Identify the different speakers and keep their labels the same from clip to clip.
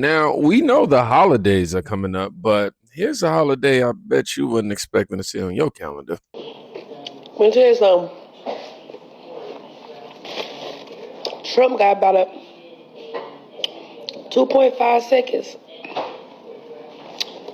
Speaker 1: Now, we know the holidays are coming up, but here's a holiday I bet you wasn't expecting to see on your calendar.
Speaker 2: Let me tell you something. Trump got about 2.5 seconds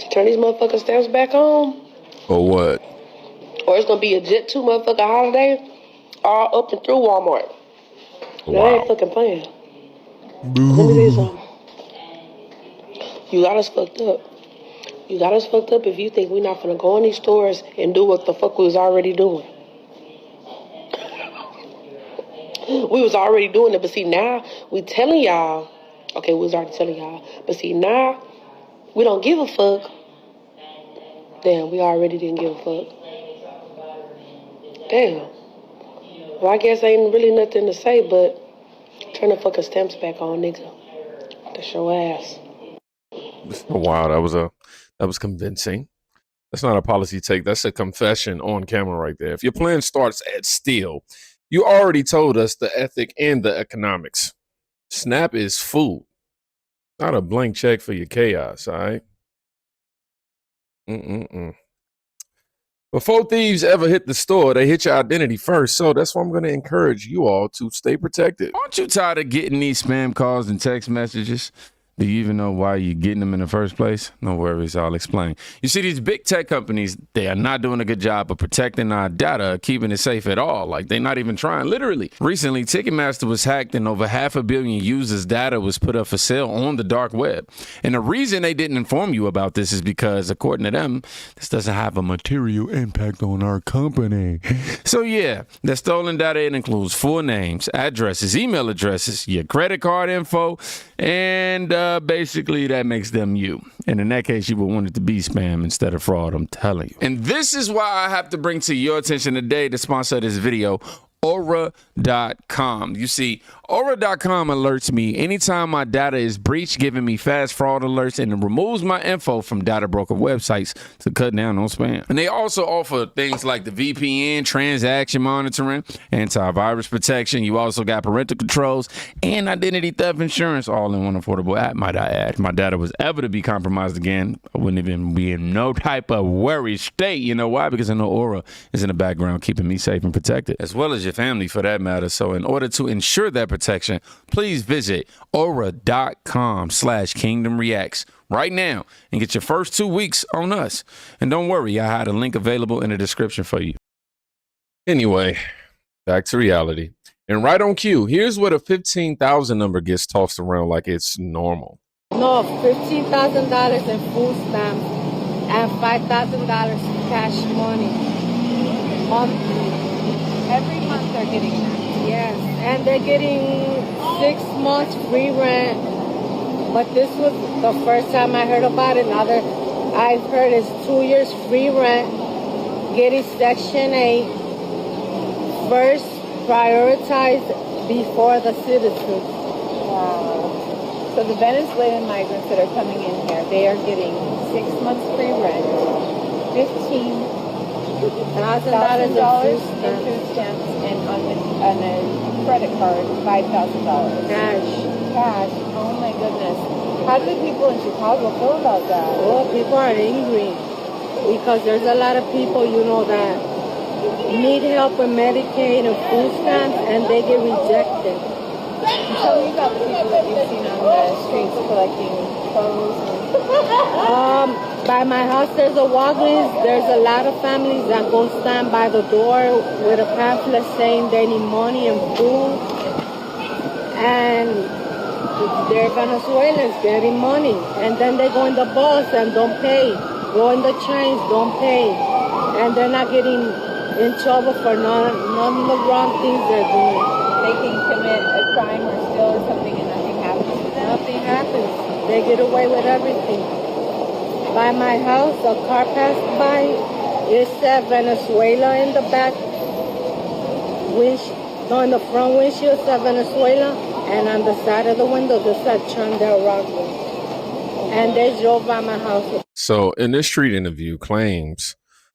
Speaker 2: to turn these motherfucking stamps back on.
Speaker 1: Or what?
Speaker 2: Or it's gonna be a Jet 2 motherfucking holiday all up and through Walmart. Wow. That ain't fucking playing. Let me tell you something. You got us fucked up. You got us fucked up if you think we're not gonna go in these stores and do what the fuck we was already doing. We was already doing it, but see now we telling y'all. Okay, we was already telling y'all, but see now we don't give a fuck. Damn, we already didn't give a fuck. Damn. Well, I guess ain't really nothing to say, but turn the fucking stamps back on, nigga. That's your ass.
Speaker 1: Wow, that was convincing. That's not a policy take. That's a confession on camera right there. If your plan starts at steal, you already told us the ethic and the economics. SNAP is food, not a blank check for your chaos, all right? Before thieves ever hit the store, they hit your identity first. So that's why I'm going to encourage you all to stay protected.
Speaker 3: Aren't you tired of getting these spam calls and text messages? Do you even know why you're getting them in the first place? No worries, I'll explain. You see, these big tech companies, they are not doing a good job of protecting our data, keeping it safe at all. Like, they're not even trying, literally. Recently, Ticketmaster was hacked and over 500 million users' data was put up for sale on the dark web. And the reason they didn't inform you about this is because, according to them, this doesn't have a material impact on our company. So yeah, the stolen data, it includes full names, addresses, email addresses, your credit card info, and basically that makes them you. And in that case, you would want it to be spam instead of fraud, I'm telling you. And this is why I have to bring to your attention today the sponsor of this video, Aura.com. You see, Aura.com alerts me anytime my data is breached, giving me fast fraud alerts, and it removes my info from data broker websites to cut down on spam. And they also offer things like the VPN, transaction monitoring, antivirus protection. You also got parental controls and identity theft insurance, all in one affordable app, might I add. If my data was ever to be compromised again, I wouldn't even be in no type of worry state. You know why? Because I know Aura is in the background keeping me safe and protected, as well as your family for that matter. So in order to ensure that protection, please visit aura.com/kingdomreacts right now and get your first 2 weeks on us. And don't worry, I had a link available in the description for you.
Speaker 1: Anyway, back to reality. And right on cue, here's what a 15,000 number gets tossed around like it's normal.
Speaker 4: No, $15,000 in food stamps and $5,000 cash money monthly.
Speaker 5: Every month they're getting that.
Speaker 4: Yes, and they're getting 6 months free rent. But this was the first time I heard about it. Now that I've heard is 2 years free rent, getting Section 8, first prioritized before the citizens.
Speaker 5: Wow. So the Venezuelan migrants that are coming in here, they are getting 6 months free rent, $15,000 in food stamps, and on a credit card, $5,000. Cash. Oh my goodness. How do the people in Chicago feel about that?
Speaker 4: Oh, people are angry because there's a lot of people, you know, that need help with Medicaid and food stamps, and they get rejected.
Speaker 5: Tell me about the people that you've seen on the streets collecting clothes.
Speaker 4: By my house, there's a Walgreens. There's a lot of families that go stand by the door with a pamphlet saying they need money and food. And they're Venezuelans getting money. And then they go in the bus and don't pay. Go in the trains, don't pay. And they're not getting in trouble for none of the wrong things they're doing.
Speaker 5: They can commit a crime or steal or something and nothing happens to them.
Speaker 4: Nothing happens. They get away with everything. By my house, a car passed by. It said Venezuela in the back windshield. In the front windshield said Venezuela, and on the side of the window it said Chandel Rockland. And they drove by my house.
Speaker 1: So in this street interview, claims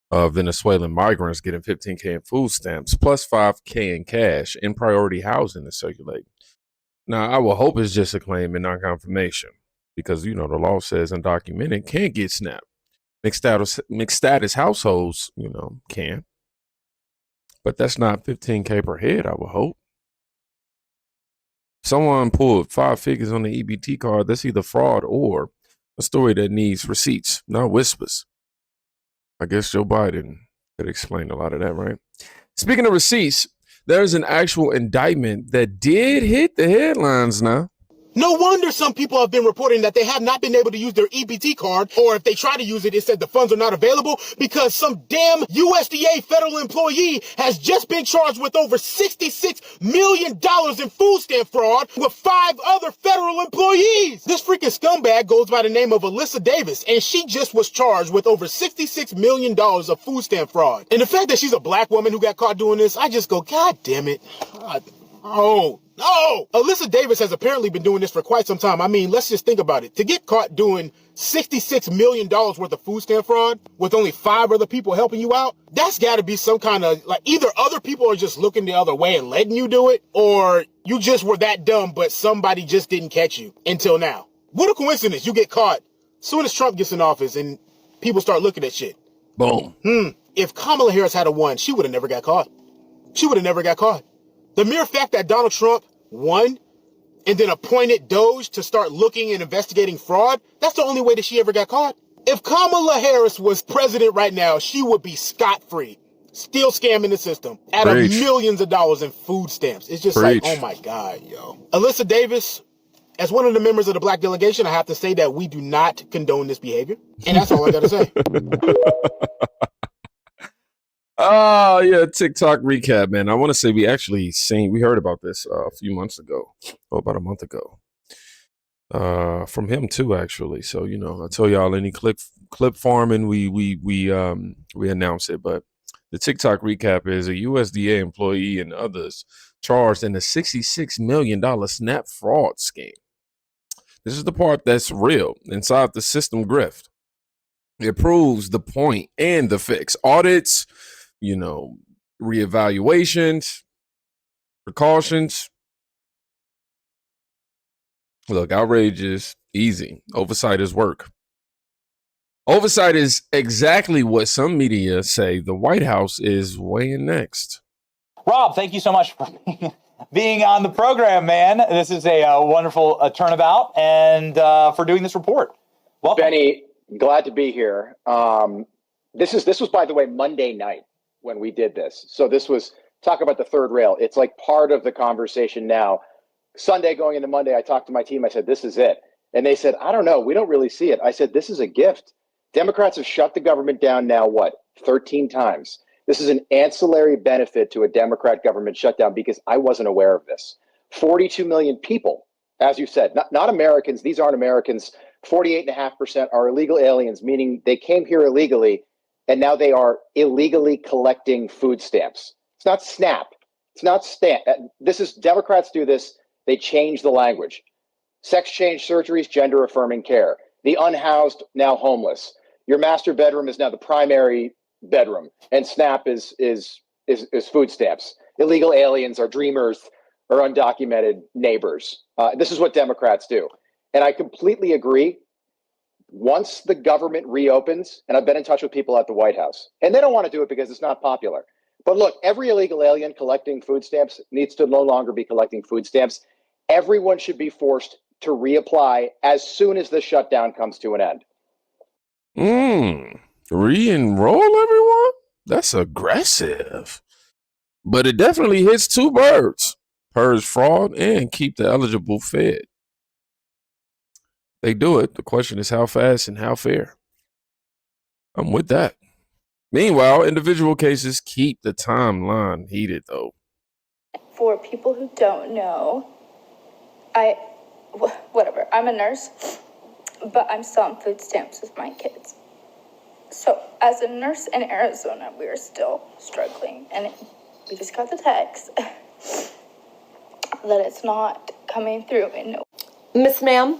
Speaker 1: of Venezuelan migrants getting $15K in food stamps plus $5K in cash in priority housing is circulating. Now, I will hope it's just a claim and not confirmation. because, the law says undocumented can't get SNAP. Mixed status households, can. But that's not $15K per head, I would hope. Someone pulled 5 figures on the EBT card. That's either fraud or a story that needs receipts, not whispers. I guess Joe Biden could explain a lot of that, right? Speaking of receipts, there's an actual indictment that did hit the headlines now.
Speaker 6: No wonder some people have been reporting that they have not been able to use their EBT card, or if they try to use it, it said the funds are not available because some damn USDA federal employee has just been charged with over $66 million in food stamp fraud with 5 other federal employees. This freaking scumbag goes by the name of Alyssa Davis, and she just was charged with over $66 million of food stamp fraud. And the fact that she's a black woman who got caught doing this, I just go, God damn it. Oh, no! Alyssa Davis has apparently been doing this for quite some time. I mean, let's just think about it. To get caught doing $66 million worth of food stamp fraud with only 5 other people helping you out, that's got to be some kind of, either other people are just looking the other way and letting you do it, or you just were that dumb, but somebody just didn't catch you until now. What a coincidence. You get caught soon as Trump gets in office and people start looking at shit.
Speaker 1: Boom.
Speaker 6: If Kamala Harris had won, she would have never got caught. She would have never got caught. The mere fact that Donald Trump won and then appointed Doge to start looking and investigating fraud, that's the only way that she ever got caught. If Kamala Harris was president right now, she would be scot-free, still scamming the system out of millions of dollars in food stamps. It's just like, oh my God, yo. Alyssa Davis, as one of the members of the black delegation, I have to say that we do not condone this behavior. And that's all I got to say.
Speaker 1: Oh, yeah, TikTok recap, man. I want to say we heard about this a few months ago, or about a month ago, from him too, actually. So, I tell y'all any clip farming, we announce it. But the TikTok recap is a USDA employee and others charged in a $66 million SNAP fraud scheme. This is the part that's real inside the system grift. It proves the point and the fix. Audits, reevaluations, precautions. Look, outrage is easy. Oversight is work. Oversight is exactly what some media say the White House is weighing next.
Speaker 7: Rob, thank you so much for being on the program, man. This is a wonderful turnabout, and for doing this report. Welcome.
Speaker 8: Benny, glad to be here. This was, by the way, Monday night when we did this. So this was, talk about the third rail. It's like part of the conversation now. Sunday going into Monday, I talked to my team. I said, this is it. And they said, I don't know. We don't really see it. I said, this is a gift. Democrats have shut the government down now, 13 times. This is an ancillary benefit to a Democrat government shutdown because I wasn't aware of this. 42 million people, as you said, not Americans. These aren't Americans. 48.5% are illegal aliens, meaning they came here illegally, and now they are illegally collecting food stamps. It's not SNAP. It's not stamp. Democrats do this. They change the language. Sex change surgeries, gender affirming care. The unhoused, now homeless. Your master bedroom is now the primary bedroom, and SNAP is food stamps. Illegal aliens are dreamers or undocumented neighbors. This is what Democrats do. And I completely agree. Once the government reopens, and I've been in touch with people at the White House, and they don't want to do it because it's not popular. But look, every illegal alien collecting food stamps needs to no longer be collecting food stamps. Everyone should be forced to reapply as soon as the shutdown comes to an end.
Speaker 1: Re-enroll everyone? That's aggressive. But it definitely hits 2 birds. Purge fraud and keep the eligible fed. They do it. The question is how fast and how fair. I'm with that. Meanwhile, individual cases keep the timeline heated, though.
Speaker 9: For people who don't know, I'm a nurse, but I'm still on food stamps with my kids. So as a nurse in Arizona, we are still struggling, and we just got the text that it's not coming through.
Speaker 2: Miss Ma'am,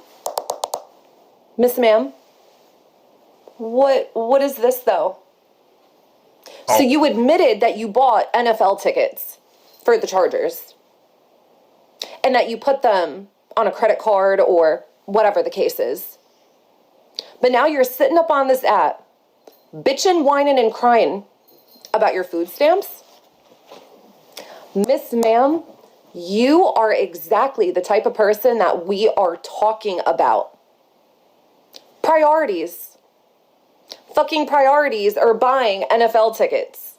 Speaker 2: what is this though? Oh. So you admitted that you bought NFL tickets for the Chargers and that you put them on a credit card or
Speaker 10: whatever the case is. But now you're sitting up on this app, bitching, whining, and crying about your food stamps? Miss Ma'am, you are exactly the type of person that we are talking about. Priorities. Fucking priorities are buying NFL tickets.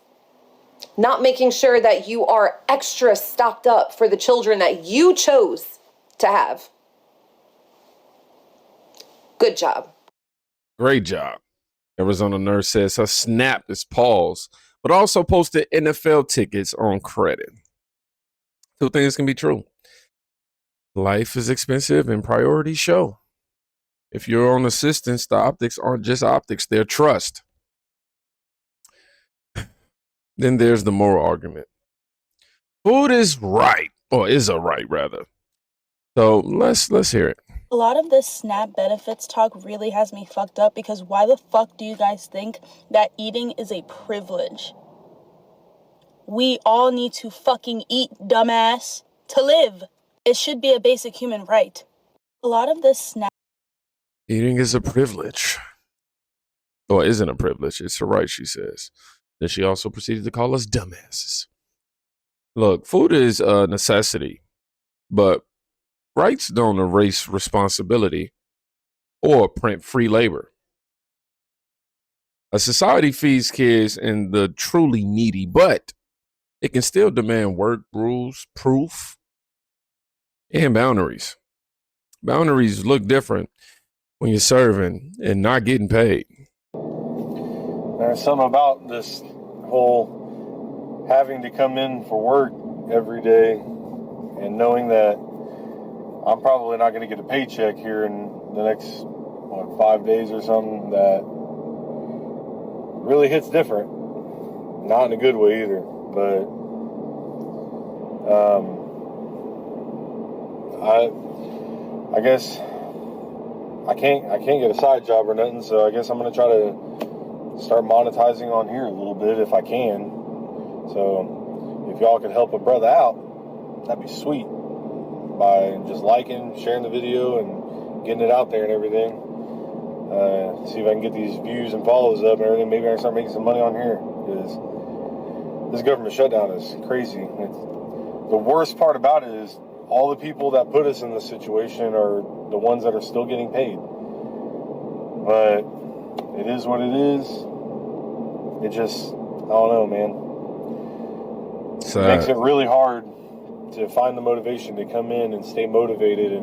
Speaker 10: Not making sure that you are extra stocked up for the children that you chose to have. Good job.
Speaker 1: Great job. Arizona nurse says her SNAP is paused, but also posted NFL tickets on credit. Two things can be true. Life is expensive and priorities show. If you're on assistance, the optics aren't just optics, they're trust. Then there's the moral argument. Food is right, or is a right rather. So let's hear it.
Speaker 11: A lot of this SNAP benefits talk really has me fucked up, because why the fuck do you guys think that eating is a privilege? We all need to fucking eat, dumbass, to live. It should be a basic human right. A lot of this SNAP...
Speaker 1: Eating is a privilege. Or isn't a privilege, it's a right, she says. Then she also proceeded to call us dumbasses. Look, food is a necessity, but rights don't erase responsibility or print free labor. A society feeds kids and the truly needy, but it can still demand work rules, proof, and boundaries. Boundaries look different when you're serving and not getting paid.
Speaker 12: There's something about this whole having to come in for work every day and knowing that I'm probably not going to get a paycheck here in the next 5 days or something, that really hits different. Not in a good way either, but I guess I can't get a side job or nothing, so I guess I'm going to try to start monetizing on here a little bit if I can. So if y'all could help a brother out, that'd be sweet, by just liking, sharing the video, and getting it out there and everything. See if I can get these views and follows up and everything. Maybe I can start making some money on here, because this government shutdown is crazy. The worst part about it is all the people that put us in this situation are the ones that are still getting paid. But it is what it is. It just, I don't know, man. It makes it really hard to find the motivation to come in and stay motivated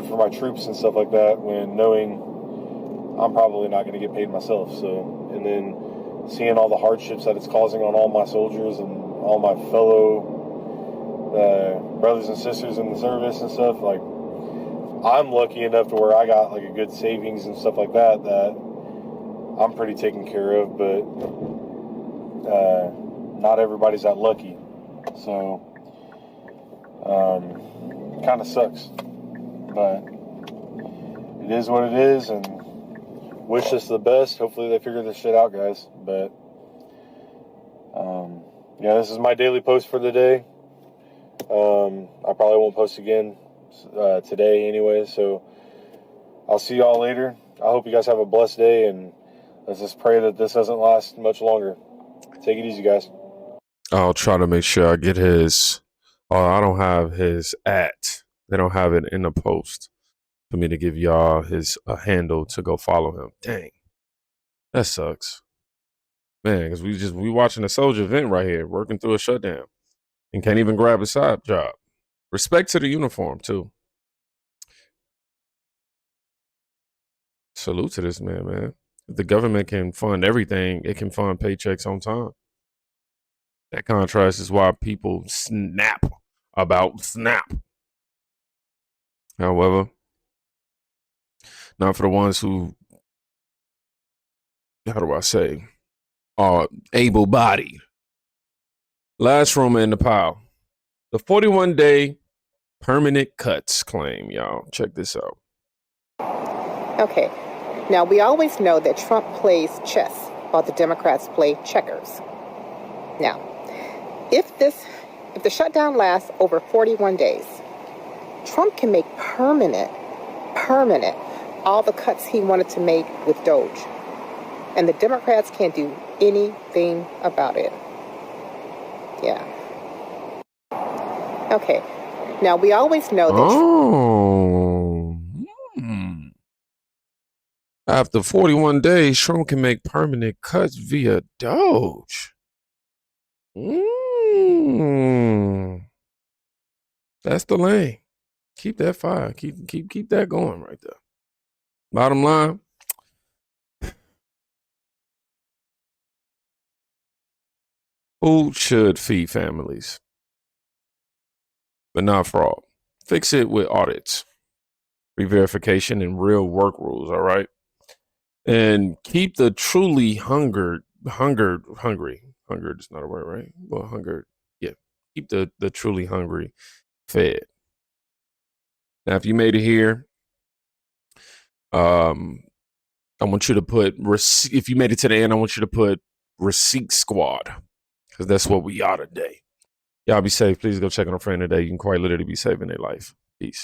Speaker 12: for my troops and stuff like that, when knowing I'm probably not going to get paid myself. So, and then seeing all the hardships that it's causing on all my soldiers and all my fellow brothers and sisters in the service and stuff. Like, I'm lucky enough to where I got like a good savings and stuff like that I'm pretty taken care of, but not everybody's that lucky. So kind of sucks, but it is what it is, and wish us the best. Hopefully they figure this shit out, guys. But yeah, this is my daily post for the day. I probably won't post again today anyway, so I'll see y'all later. I hope you guys have a blessed day, and let's just pray that this doesn't last much longer. Take it easy, guys.
Speaker 1: I'll try to make sure I get his. I don't have his at. They don't have it in the post for me to give y'all his handle to go follow him. Dang, that sucks, man. Because we watching a soldier event right here, working through a shutdown, and can't even grab a side job. Respect to the uniform too. Salute to this man. If the government can fund everything, it can fund paychecks on time. That contrast is why people snap about SNAP. However, not for the ones who, how do I say, are able-bodied. Last rumor in the pile. The 41-day permanent cuts claim, y'all. Check this out.
Speaker 13: Okay. Now, we always know that Trump plays chess while the Democrats play checkers. Now, if the shutdown lasts over 41 days, Trump can make permanent, all the cuts he wanted to make with Doge. And the Democrats can't do anything about it. Yeah. Okay. Now, we always know that...
Speaker 1: After 41 days, Trump can make permanent cuts via Doge. That's the lane. Keep that fire. Keep that going right there. Bottom line, food should feed families, but not fraud. Fix it with audits, re-verification, and real work rules, all right? And keep the truly hungry. Hungered is not a word, right? Well, hungered, yeah. Keep the truly hungry fed. Now, if you made it here, I want you to put, if you made it to the end, I want you to put Receipt Squad, because that's what we are today. Y'all be safe. Please go check on a friend today. You can quite literally be saving their life. Peace.